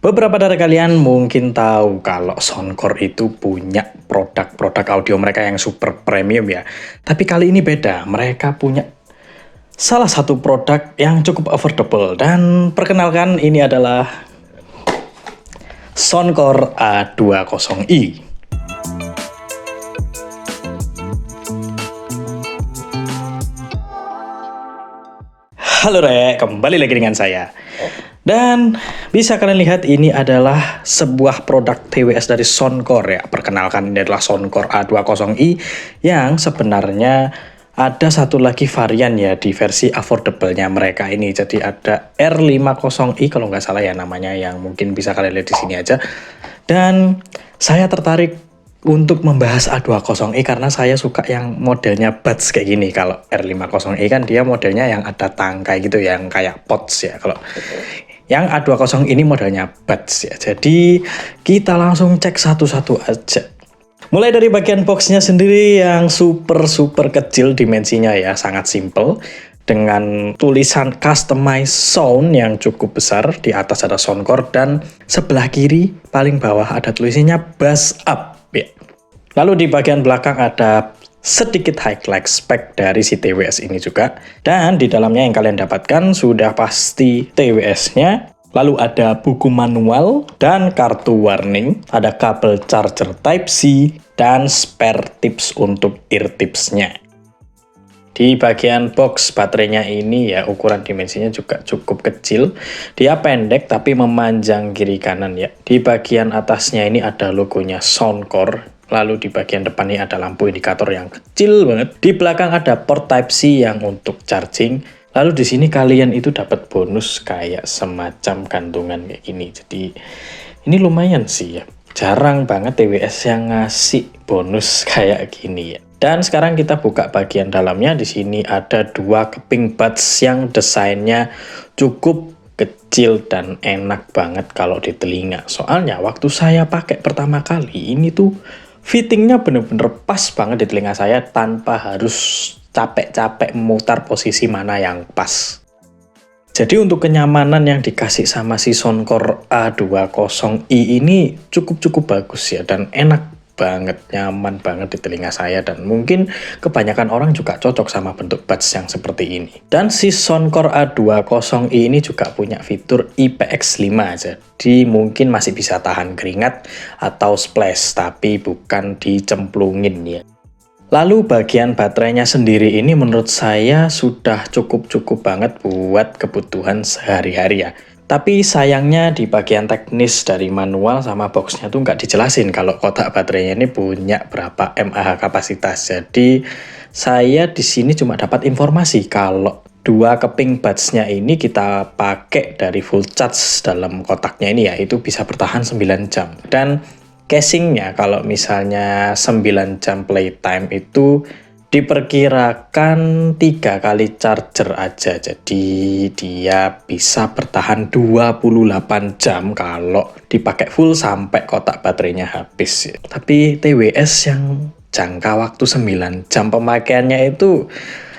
Beberapa dari kalian mungkin tahu kalau Soundcore itu punya produk-produk audio mereka yang super premium ya. Tapi kali ini beda, mereka punya salah satu produk yang cukup affordable. Dan perkenalkan, ini adalah Soundcore A20i. Halo Rek, kembali lagi dengan saya. Dan bisa kalian lihat ini adalah sebuah produk TWS dari Soundcore ya. Perkenalkan, ini adalah Soundcore A20i yang sebenarnya ada satu lagi varian ya di versi affordable-nya mereka ini. Jadi ada R50i kalau nggak salah ya namanya, yang mungkin bisa kalian lihat di sini aja. Dan saya tertarik untuk membahas A20i karena saya suka yang modelnya buds kayak gini. Kalau R50i kan dia modelnya yang ada tangkai gitu, yang kayak pods ya. Kalau yang A20 ini modelnya buds ya. Jadi kita langsung cek satu-satu aja. Mulai dari bagian boxnya sendiri yang super kecil dimensinya ya, sangat simple. Dengan tulisan Customize Sound yang cukup besar, di atas ada Soundcore dan sebelah kiri paling bawah ada tulisannya Bass Up ya. Lalu di bagian belakang ada sedikit highlight spek dari si TWS ini juga. Dan di dalamnya yang kalian dapatkan sudah pasti TWS-nya. Lalu ada buku manual dan kartu warning. Ada kabel charger Type-C dan spare tips untuk ear tips-nya. Di bagian box baterainya ini ya, ukuran dimensinya juga cukup kecil. Dia pendek tapi memanjang kiri kanan ya. Di bagian atasnya ini ada logonya Soundcore. Lalu di bagian depan ini ada lampu indikator yang kecil banget. Di belakang ada port Type-C yang untuk charging. Lalu di sini kalian itu dapat bonus kayak semacam gantungan kayak gini. Jadi ini lumayan sih ya. Jarang banget TWS yang ngasih bonus kayak gini ya. Dan sekarang kita buka bagian dalamnya. Di sini ada dua keping buds yang desainnya cukup kecil dan enak banget kalau di telinga. Soalnya waktu saya pakai pertama kali ini tuh fittingnya bener-bener pas banget di telinga saya tanpa harus capek-capek memutar posisi mana yang pas. Jadi untuk kenyamanan yang dikasih sama si Soundcore A20i ini cukup bagus ya, dan enak banget, nyaman banget di telinga saya, dan mungkin kebanyakan orang juga cocok sama bentuk buds yang seperti ini. Dan si Soundcore A20i ini juga punya fitur IPX5, jadi mungkin masih bisa tahan keringat atau splash, tapi bukan dicemplungin ya. Lalu bagian baterainya sendiri ini menurut saya sudah cukup banget buat kebutuhan sehari-hari ya. Tapi sayangnya di bagian teknis dari manual sama boxnya tuh nggak dijelasin kalau kotak baterainya ini punya berapa mAh kapasitas. Jadi saya di sini cuma dapat informasi kalau dua keping budsnya ini kita pakai dari full charge dalam kotaknya ini ya, itu bisa bertahan 9 jam. Dan casingnya kalau misalnya 9 jam playtime itu diperkirakan 3 kali charger aja, jadi dia bisa bertahan 28 jam kalau dipakai full sampai kotak baterainya habis. Tapi TWS yang jangka waktu 9 jam pemakaiannya itu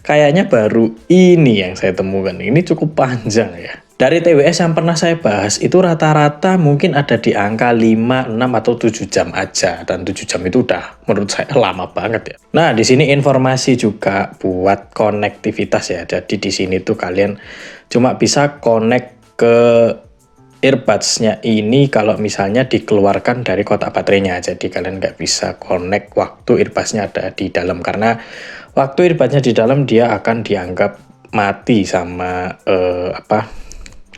kayaknya baru ini yang saya temukan. Ini cukup panjang ya. Dari TWS yang pernah saya bahas itu rata-rata mungkin ada di angka 5, 6, atau 7 jam aja. Dan 7 jam itu udah menurut saya lama banget ya. Nah, di sini informasi juga buat konektivitas ya. Jadi di sini tuh kalian cuma bisa connect ke earbuds-nya ini kalau misalnya dikeluarkan dari kotak baterainya. Jadi kalian nggak bisa connect waktu earbuds-nya ada di dalam, karena waktu earbuds-nya di dalam dia akan dianggap mati sama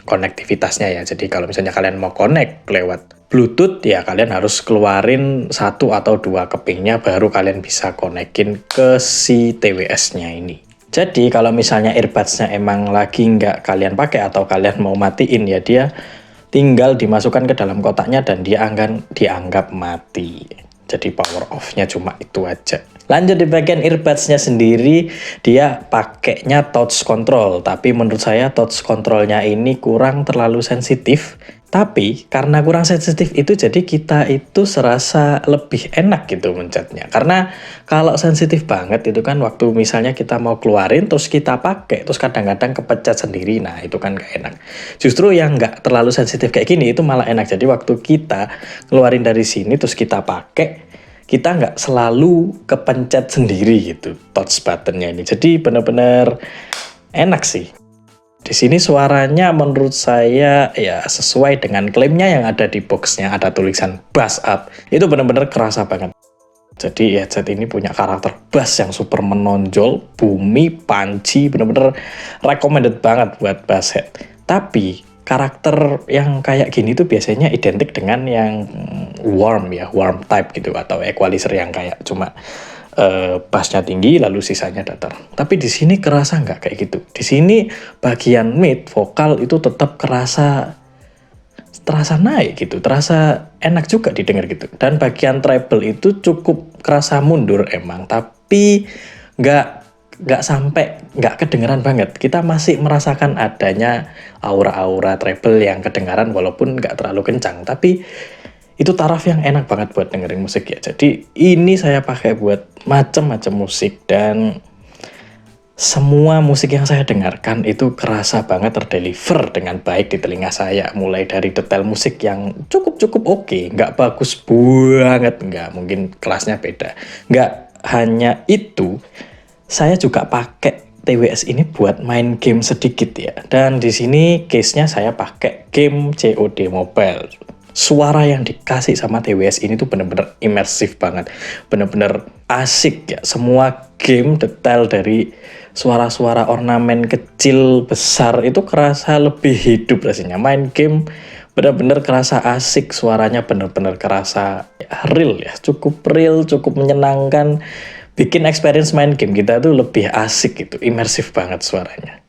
konektivitasnya ya. Jadi kalau misalnya kalian mau connect lewat Bluetooth ya, kalian harus keluarin 1 atau 2 kepingnya baru kalian bisa konekin ke si TWS-nya ini. Jadi kalau misalnya earbuds-nya emang lagi nggak kalian pakai atau kalian mau matiin ya, dia tinggal dimasukkan ke dalam kotaknya dan dia akan dianggap mati. Jadi power off-nya cuma itu aja. Lanjut di bagian earbuds-nya sendiri, dia pakainya touch control. Tapi menurut saya touch control-nya ini kurang terlalu sensitif. Tapi karena kurang sensitif itu jadi kita itu serasa lebih enak gitu mencetnya. Karena kalau sensitif banget itu kan waktu misalnya kita mau keluarin terus kita pakai terus kadang-kadang kepencet sendiri. Nah, itu kan gak enak. Justru yang nggak terlalu sensitif kayak gini itu malah enak. Jadi waktu kita keluarin dari sini terus kita pakai, kita nggak selalu kepencet sendiri gitu touch buttonnya ini. Jadi bener-bener enak sih. Di sini suaranya menurut saya ya sesuai dengan klaimnya yang ada di boxnya, ada tulisan bass up. Itu benar-benar kerasa banget. Jadi headset ini punya karakter bass yang super menonjol, boomy, punchy, benar-benar recommended banget buat bass head. Tapi karakter yang kayak gini tuh biasanya identik dengan yang warm ya, warm type gitu, atau equalizer yang kayak cuma bassnya tinggi lalu sisanya datar. Tapi di sini kerasa nggak kayak gitu. Di sini bagian mid vokal itu tetap terasa naik gitu, terasa enak juga didengar gitu. Dan bagian treble itu cukup kerasa mundur emang, tapi nggak sampai nggak kedengeran banget. Kita masih merasakan adanya aura-aura treble yang kedengaran walaupun nggak terlalu kencang. Tapi itu taraf yang enak banget buat dengerin musik ya. Jadi ini saya pakai buat macam-macam musik, dan semua musik yang saya dengarkan itu kerasa banget terdeliver dengan baik di telinga saya. Mulai dari detail musik yang cukup oke, nggak bagus banget, nggak, mungkin kelasnya beda. Nggak hanya itu, saya juga pakai TWS ini buat main game sedikit ya. Dan di sini case-nya saya pakai game COD Mobile. Suara yang dikasih sama TWS ini tuh bener-bener imersif banget, bener-bener asik ya. Semua game detail dari suara-suara ornamen kecil besar itu kerasa lebih hidup rasanya. Main game bener-bener kerasa asik, suaranya bener-bener kerasa real ya, cukup real, cukup menyenangkan, bikin experience main game kita tuh lebih asik gitu, imersif banget suaranya.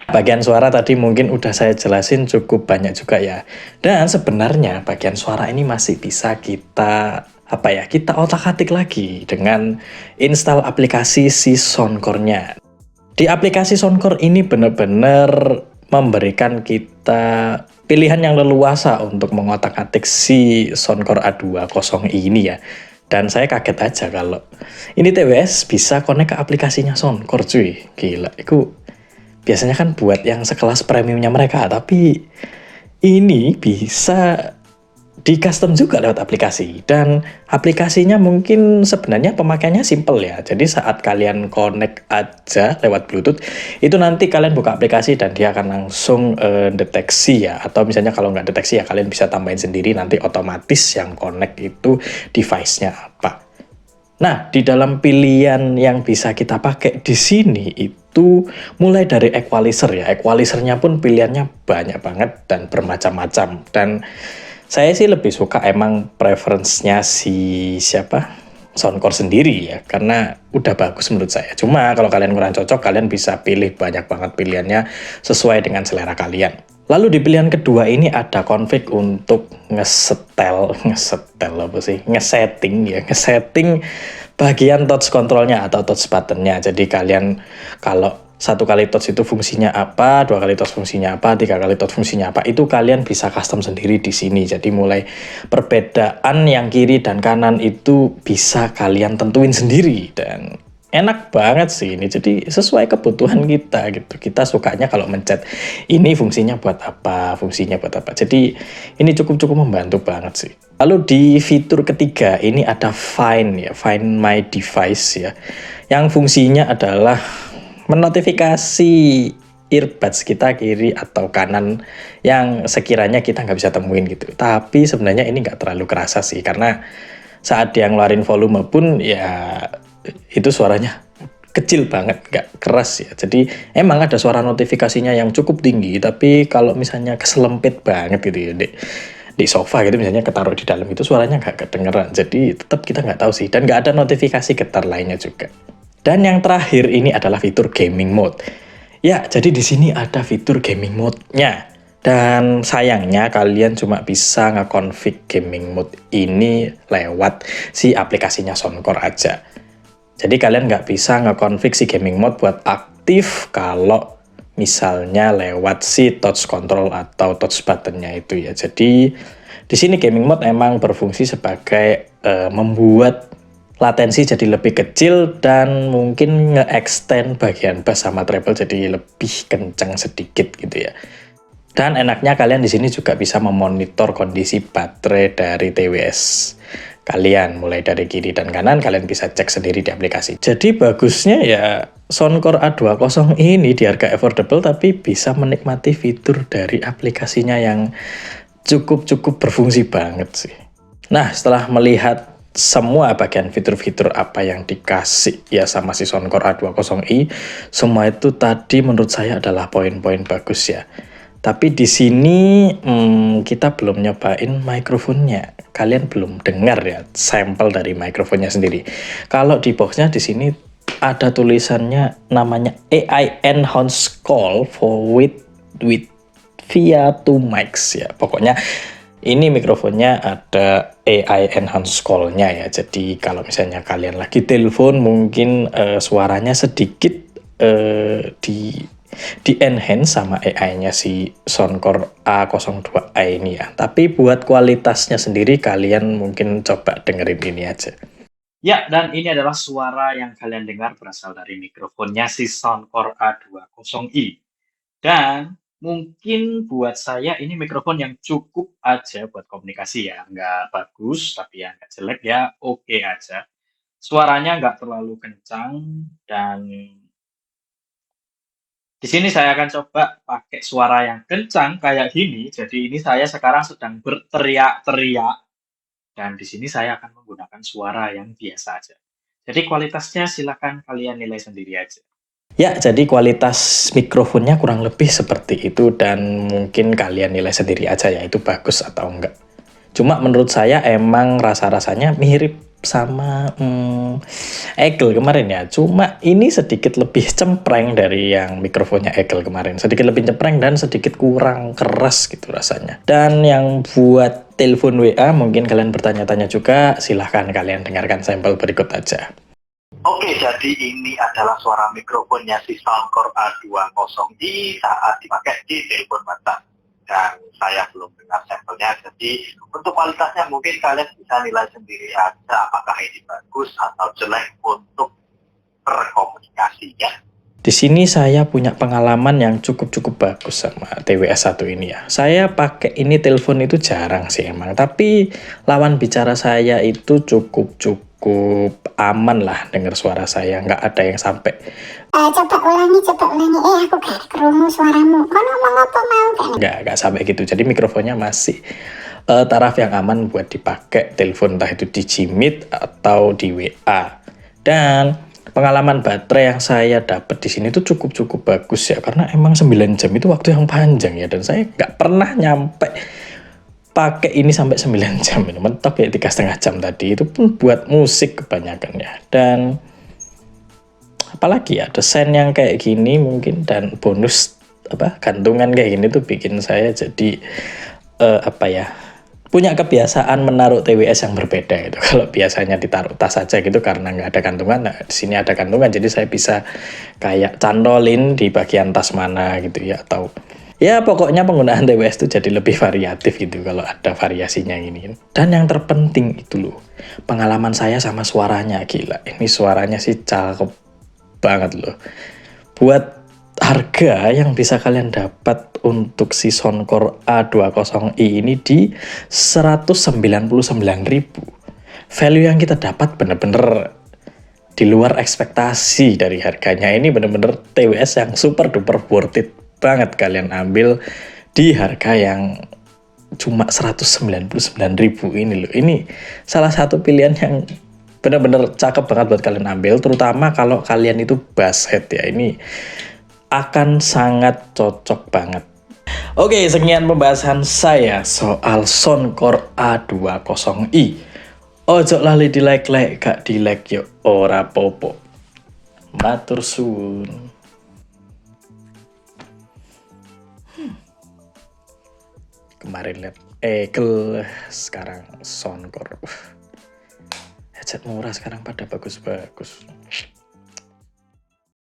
Bagian suara tadi mungkin udah saya jelasin cukup banyak juga ya. Dan sebenarnya bagian suara ini masih bisa kita kita otak-atik lagi dengan install aplikasi si Soundcore-nya. Di aplikasi Soundcore ini benar-benar memberikan kita pilihan yang leluasa untuk mengotak-atik si Soundcore A20 ini ya. Dan saya kaget aja kalau ini TWS bisa connect ke aplikasinya Soundcore cuy. Gila, itu biasanya kan buat yang sekelas premiumnya mereka, tapi ini bisa di custom juga lewat aplikasi. Dan aplikasinya mungkin sebenarnya pemakaiannya simple ya. Jadi saat kalian connect aja lewat Bluetooth, itu nanti kalian buka aplikasi dan dia akan langsung deteksi ya. Atau misalnya kalau nggak deteksi ya kalian bisa tambahin sendiri, nanti otomatis yang connect itu device-nya apa. Nah, di dalam pilihan yang bisa kita pakai di sini itu mulai dari equalizer ya. Equalizernya pun pilihannya banyak banget dan bermacam-macam. Dan saya sih lebih suka emang preference-nya si Soundcore sendiri ya, karena udah bagus menurut saya. Cuma kalau kalian kurang cocok, kalian bisa pilih banyak banget pilihannya sesuai dengan selera kalian. Lalu di pilihan kedua ini ada config untuk ngesetting bagian touch controlnya atau touch buttonnya. Jadi kalian kalau satu kali touch itu fungsinya apa, dua kali touch fungsinya apa, tiga kali touch fungsinya apa, itu kalian bisa custom sendiri di sini. Jadi mulai perbedaan yang kiri dan kanan itu bisa kalian tentuin sendiri, dan enak banget sih ini. Jadi sesuai kebutuhan kita gitu. Kita sukanya kalau mencet ini fungsinya buat apa, fungsinya buat apa. Jadi ini cukup membantu banget sih. Lalu di fitur ketiga ini ada Find My Device ya. Yang fungsinya adalah menotifikasi earbuds kita kiri atau kanan yang sekiranya kita nggak bisa temuin gitu. Tapi sebenarnya ini nggak terlalu kerasa sih, karena saat dia ngeluarin volume pun ya itu suaranya kecil banget, nggak keras ya. Jadi emang ada suara notifikasinya yang cukup tinggi, tapi kalau misalnya keselempit banget gitu ya di sofa gitu misalnya, ketaruh di dalam, itu suaranya nggak kedengeran. Jadi tetap kita nggak tahu sih, dan nggak ada notifikasi getar lainnya juga. Dan yang terakhir ini adalah fitur gaming mode. Ya, jadi di sini ada fitur gaming mode-nya. Dan sayangnya kalian cuma bisa nge-config gaming mode ini lewat si aplikasinya Soundcore aja. Jadi kalian nggak bisa nge-config si gaming mode buat aktif kalau misalnya lewat si touch control atau touch buttonnya itu ya. Jadi di sini gaming mode emang berfungsi sebagai membuat latensi jadi lebih kecil dan mungkin nge-extend bagian bass sama treble jadi lebih kencang sedikit gitu ya. Dan enaknya kalian di sini juga bisa memonitor kondisi baterai dari TWS kalian, mulai dari kiri dan kanan kalian bisa cek sendiri di aplikasi. Jadi bagusnya ya Soundcore A20 ini di harga affordable tapi bisa menikmati fitur dari aplikasinya yang cukup berfungsi banget sih. Nah, setelah melihat semua bagian fitur-fitur apa yang dikasih ya sama si Soundcore A20i, semua itu tadi menurut saya adalah poin-poin bagus ya. Tapi di sini kita belum nyobain mikrofonnya. Kalian belum dengar ya sampel dari mikrofonnya sendiri. Kalau di boxnya di sini ada tulisannya namanya AI Enhanced Call for with via two mics ya. Pokoknya ini mikrofonnya ada AI Enhanced Call-nya ya. Jadi kalau misalnya kalian lagi telepon mungkin suaranya sedikit di enhance sama AI-nya si Soundcore A02i ini ya. Tapi buat kualitasnya sendiri kalian mungkin coba dengerin ini aja. Ya, dan ini adalah suara yang kalian dengar berasal dari mikrofonnya si Soundcore A20i. Dan mungkin buat saya ini mikrofon yang cukup aja buat komunikasi ya. Nggak bagus, tapi ya nggak jelek ya, oke aja. Suaranya nggak terlalu kencang dan di sini saya akan coba pakai suara yang kencang kayak gini. Jadi ini saya sekarang sedang berteriak-teriak dan di sini saya akan menggunakan suara yang biasa aja. Jadi kualitasnya silakan kalian nilai sendiri aja. Ya, jadi kualitas mikrofonnya kurang lebih seperti itu dan mungkin kalian nilai sendiri aja ya itu bagus atau enggak. Cuma menurut saya emang rasa-rasanya mirip sama Eagle kemarin ya. Cuma ini sedikit lebih cempreng dari yang mikrofonnya Eagle kemarin. Sedikit lebih cempreng dan sedikit kurang keras gitu rasanya. Dan yang buat telepon WA mungkin kalian bertanya-tanya juga, silahkan kalian dengarkan sampel berikut aja. Oke, jadi ini adalah suara mikrofonnya si Soundcore A20i saat dipakai di telepon mata. Dan saya belum dengar sampelnya, jadi untuk kualitasnya mungkin kalian bisa nilai sendiri aja apakah ini bagus atau jelek untuk berkomunikasinya. Di sini saya punya pengalaman yang cukup bagus sama TWS1 ini ya. Saya pakai ini telepon itu jarang sih emang, tapi lawan bicara saya itu cukup aman lah dengar suara saya, nggak ada yang sampai coba ulangi, aku gak kerungu suaramu, kau ngomong apa mau kan? Nggak sampai gitu. Jadi mikrofonnya masih taraf yang aman buat dipakai telepon, entah itu di Gmeet atau di WA. Dan pengalaman baterai yang saya dapat di sini tuh cukup bagus ya, karena emang 9 jam itu waktu yang panjang ya, dan saya nggak pernah nyampe pakai ini sampai 9 jam, ini mentok ya 3,5 jam tadi, itu pun buat musik kebanyakan ya. Dan apalagi ya desain yang kayak gini mungkin, dan bonus gantungan kayak gini tuh bikin saya jadi punya kebiasaan menaruh TWS yang berbeda itu. Kalau biasanya ditaruh tas aja gitu karena nggak ada gantungan, nah di sini ada gantungan jadi saya bisa kayak cantolin di bagian tas mana gitu ya, atau ya pokoknya penggunaan TWS itu jadi lebih variatif gitu kalau ada variasinya ini. Dan yang terpenting itu loh, pengalaman saya sama suaranya, gila. Ini suaranya sih cakep banget loh. Buat harga yang bisa kalian dapat untuk si Soundcore A20i ini di 199.000. Value yang kita dapat bener-bener di luar ekspektasi dari harganya. Ini bener-bener TWS yang super duper worth it banget kalian ambil di harga yang cuma 199.000 ini loh. Ini salah satu pilihan yang bener-bener cakep banget buat kalian ambil, terutama kalau kalian itu bass head ya. Ini akan sangat cocok banget. Oke, sekian pembahasan saya soal Soundcore A20i. Ojo lali di like, gak di like yo ora popo. Matur suwun. Kemarin lihat Eagle, sekarang Soundcore. Headset murah sekarang pada bagus-bagus.